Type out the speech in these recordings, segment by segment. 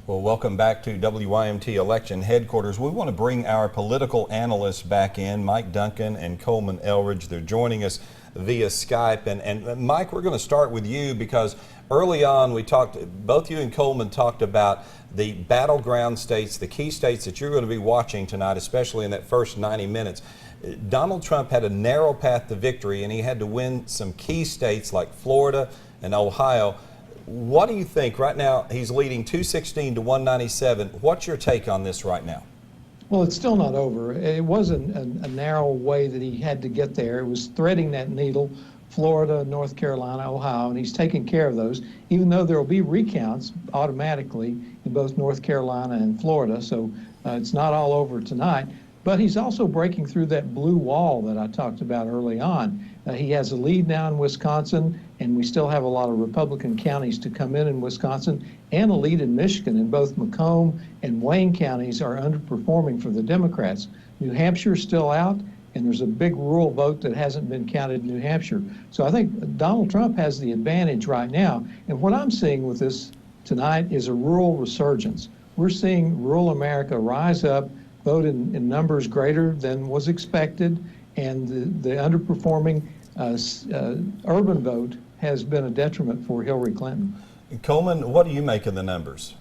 Well, welcome back to WYMT Election Headquarters. We want to bring our political analysts back in, Mike Duncan and Coleman Eldridge. They're joining us via Skype. And Mike, we're going to start with you because early on both you and Coleman talked about the battleground states, the key states that you're going to be watching tonight, especially in that first 90 minutes. Donald Trump had a narrow path to victory, and he had to win some key states like Florida and Ohio. What do you think? Right now, he's leading 216 to 197. What's your take on this right now? Well, it's still not over. It wasn't a narrow way that he had to get there. It was threading that needle, Florida, North Carolina, Ohio, and he's taking care of those, even though there will be recounts automatically in both North Carolina and Florida. So it's not all over tonight. But he's also breaking through that blue wall that I talked about early on. He has a lead now in Wisconsin, and we still have a lot of Republican counties to come in Wisconsin, and a lead in Michigan, and both Macomb and Wayne counties are underperforming for the Democrats. New Hampshire's still out, and there's a big rural vote that hasn't been counted in New Hampshire. So I think Donald Trump has the advantage right now. And what I'm seeing with this tonight is a rural resurgence. We're seeing rural America rise up, vote in numbers greater than was expected, and the underperforming urban vote has been a detriment for Hillary Clinton. Coleman, what do you make of the numbers?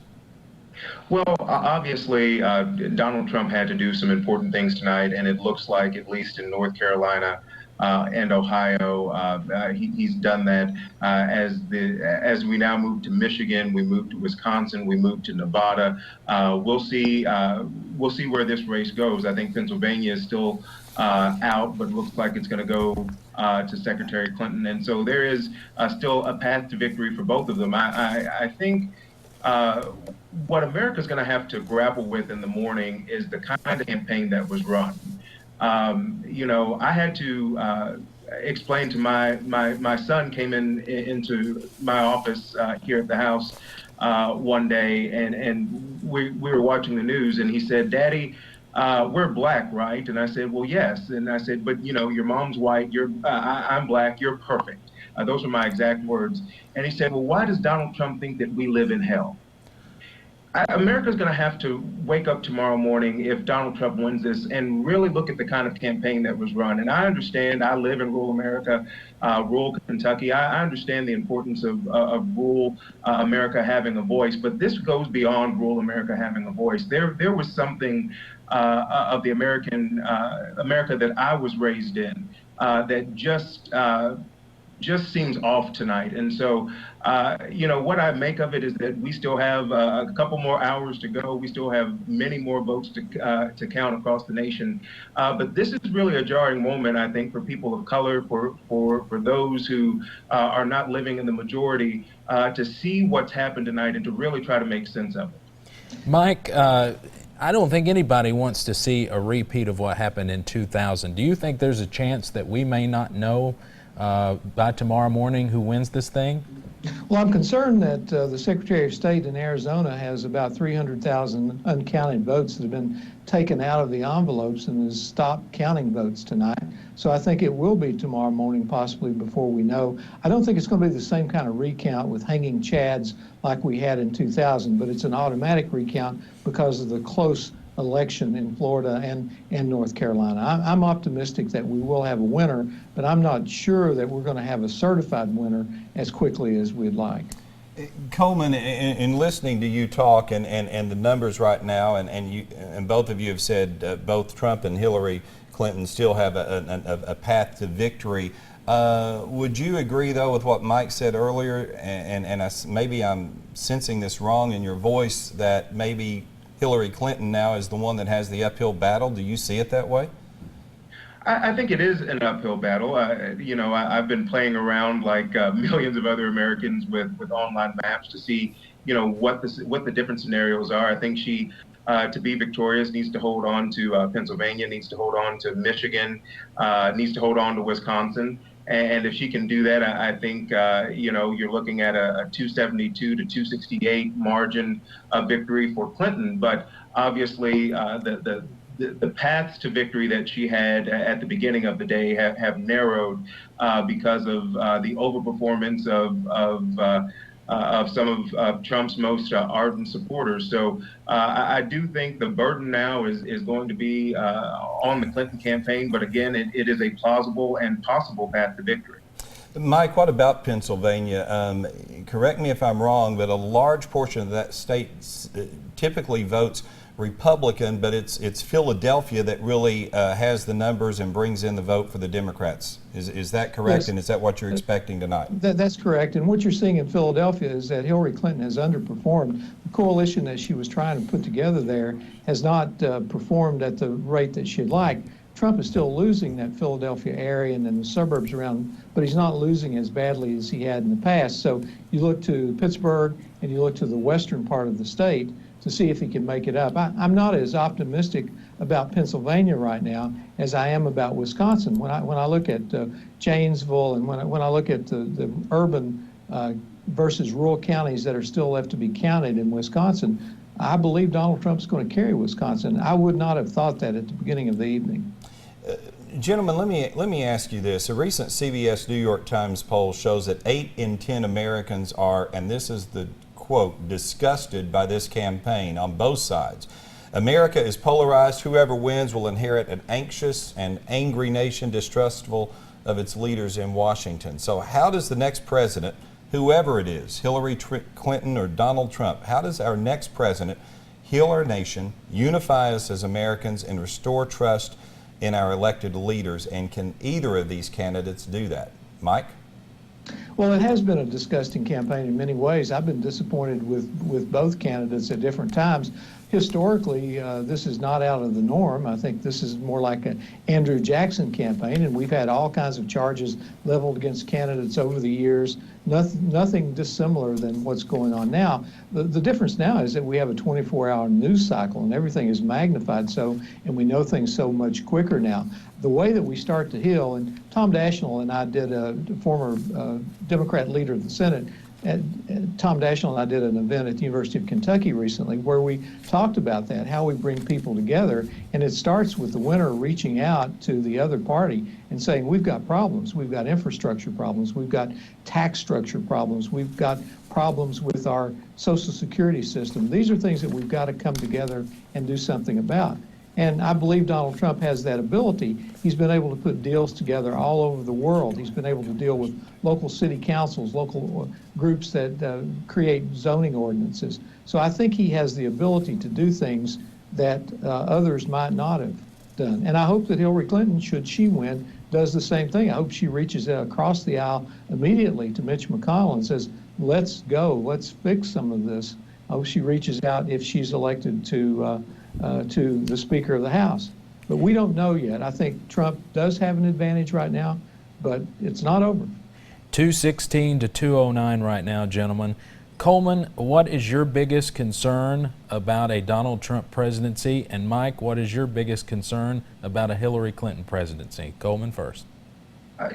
Well, obviously, Donald Trump had to do some important things tonight, and it looks like, at least in North Carolina and Ohio, he's done that. As we now move to Michigan, we move to Wisconsin, we move to Nevada. We'll see where this race goes. I think Pennsylvania is still out, but looks like it's going to go to Secretary Clinton, and so there is still a path to victory for both of them. I think what America's going to have to grapple with in the morning is the kind of campaign that was run. I had to explain to my son came into my office here at the house one day, and we were watching the news, and he said, "Daddy, we're black, right?" And I said, "Well, yes." And I said, "But your mom's white, I'm black, you're perfect." Those were my exact words. And he said, "Well, why does Donald Trump think that we live in hell?" America's going to have to wake up tomorrow morning if Donald Trump wins this and really look at the kind of campaign that was run. And I understand, I live in rural America, rural Kentucky. I understand the importance of rural America having a voice, but this goes beyond rural America having a voice. There was something of the America that I was raised in that just seems off tonight. And so, what I make of it is that we still have a couple more hours to go. We still have many more votes to count across the nation. But this is really a jarring moment, I think, for people of color, for those who are not living in the majority, to see what's happened tonight and to really try to make sense of it. Mike, I don't think anybody wants to see a repeat of what happened in 2000. Do you think there's a chance that we may not know by tomorrow morning who wins this thing? Well, I'm concerned that the Secretary of State in Arizona has about 300,000 uncounted votes that have been taken out of the envelopes and has stopped counting votes tonight. So I think it will be tomorrow morning, possibly before we know. I don't think it's going to be the same kind of recount with hanging chads like we had in 2000, but it's an automatic recount because of the close election in Florida and North Carolina. I'm optimistic that we will have a winner, but I'm not sure that we're going to have a certified winner as quickly as we'd like. Coleman, in listening to you talk and the numbers right now, and both of you have said both Trump and Hillary Clinton still have a path to victory. Would you agree, though, with what Mike said earlier, maybe I'm sensing this wrong in your voice, that maybe Hillary Clinton now is the one that has the uphill battle? Do you see it that way? I think it is an uphill battle. I've been playing around like millions of other Americans with online maps to see, what the different scenarios are. I think she, to be victorious, needs to hold on to Pennsylvania, needs to hold on to Michigan, needs to hold on to Wisconsin. And if she can do that, I think, you're looking at a 272 to 268 margin of victory for Clinton. But obviously, the paths to victory that she had at the beginning of the day have narrowed because of the overperformance of of some of Trump's most ardent supporters. So I do think the burden now is going to be on the Clinton campaign. But again, it is a plausible and possible path to victory. Mike, what about Pennsylvania? Correct me if I'm wrong, but a large portion of that state typically votes Republican, but it's Philadelphia that really has the numbers and brings in the vote for the Democrats. Is that correct? Yes. And is that what you're expecting tonight? That's correct. And what you're seeing in Philadelphia is that Hillary Clinton has underperformed. The coalition that she was trying to put together there has not performed at the rate that she'd like. Trump is still losing that Philadelphia area and then the suburbs around, but he's not losing as badly as he had in the past. So you look to Pittsburgh and you look to the western part of the state to see if he can make it up. I'm not as optimistic about Pennsylvania right now as I am about Wisconsin. When I look at Janesville and when I look at the urban versus rural counties that are still left to be counted in Wisconsin, I believe Donald Trump's going to carry Wisconsin. I would not have thought that at the beginning of the evening. Gentlemen, let me ask you this. A recent CBS New York Times poll shows that 8 in 10 Americans are, and this is the quote, disgusted by this campaign on both sides. America is polarized. Whoever wins will inherit an anxious and angry nation, distrustful of its leaders in Washington. So how does the next president, whoever it is, Hillary Clinton or Donald Trump, how does our next president heal our nation, unify us as Americans, and restore trust in our elected leaders? And can either of these candidates do that? Mike? Well, it has been a disgusting campaign in many ways. I've been disappointed with both candidates at different times. Historically, this is not out of the norm. I think this is more like an Andrew Jackson campaign, and we've had all kinds of charges leveled against candidates over the years, nothing dissimilar than what's going on now. The difference now is that we have a 24-hour news cycle, and everything is magnified so, and we know things so much quicker now. The way that we start to heal, and Tom Daschle and I did, a former Democrat leader of the Senate, Tom Daschle and I did an event at the University of Kentucky recently where we talked about that, how we bring people together. And it starts with the winner reaching out to the other party and saying, we've got problems. We've got infrastructure problems. We've got tax structure problems. We've got problems with our Social Security system. These are things that we've got to come together and do something about. And I believe Donald Trump has that ability. He's been able to put deals together all over the world. He's been able to deal with local city councils, local groups that create zoning ordinances. So I think he has the ability to do things that others might not have done. And I hope that Hillary Clinton, should she win, does the same thing. I hope she reaches across the aisle immediately to Mitch McConnell and says, let's go, let's fix some of this. I hope she reaches out if she's elected to the Speaker of the House. But we don't know yet. I think Trump does have an advantage right now, but it's not over. 216 to 209 right now, gentlemen. Coleman, what is your biggest concern about a Donald Trump presidency? And Mike, what is your biggest concern about a Hillary Clinton presidency? Coleman first. There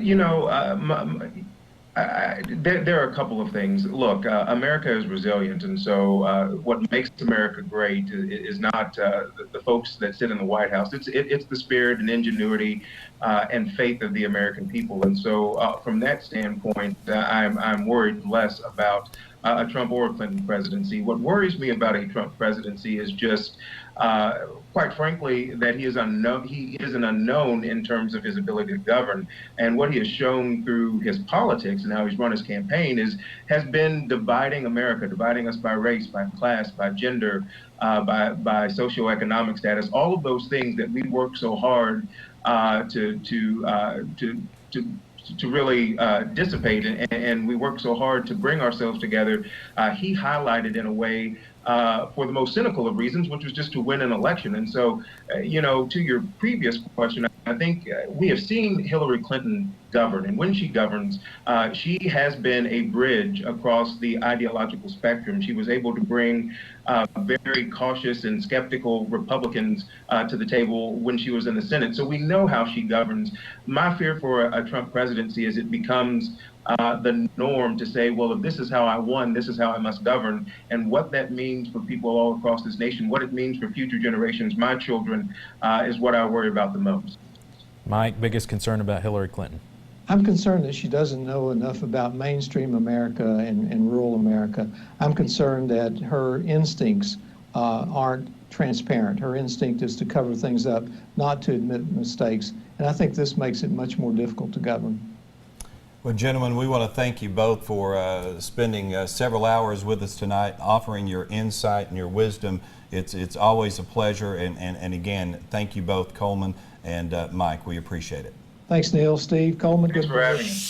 are a couple of things. Look, America is resilient, and so what makes America great is not the folks that sit in the White House. It's the spirit and ingenuity and faith of the American people. And so, from that standpoint, I'm worried less about a Trump or a Clinton presidency. What worries me about a Trump presidency is just, quite frankly, that he is unknown. He is an unknown in terms of his ability to govern, and what he has shown through his politics and how he's run his campaign has been dividing America, dividing us by race, by class, by gender, by socioeconomic status. All of those things that we work so hard to really dissipate, and we work so hard to bring ourselves together. He highlighted in a way for the most cynical of reasons, which was just to win an election. And so, to your previous question, I think we have seen Hillary Clinton govern, and when she governs, she has been a bridge across the ideological spectrum. She was able to bring very cautious and skeptical Republicans to the table when she was in the Senate. So we know how she governs. My fear for a Trump presidency is it becomes the norm to say, well, if this is how I won, this is how I must govern. And what that means for people all across this nation, what it means for future generations, my children, is what I worry about the most. Mike, biggest concern about Hillary Clinton? I'm concerned that she doesn't know enough about mainstream America and rural America. I'm concerned that her instincts aren't transparent. Her instinct is to cover things up, not to admit mistakes. And I think this makes it much more difficult to govern. Well, gentlemen, we want to thank you both for spending several hours with us tonight, offering your insight and your wisdom. It's always a pleasure. And again, thank you both, Coleman and Mike. We appreciate it. Thanks, Neil, Steve, Coleman. Thanks Good for to having hear. us.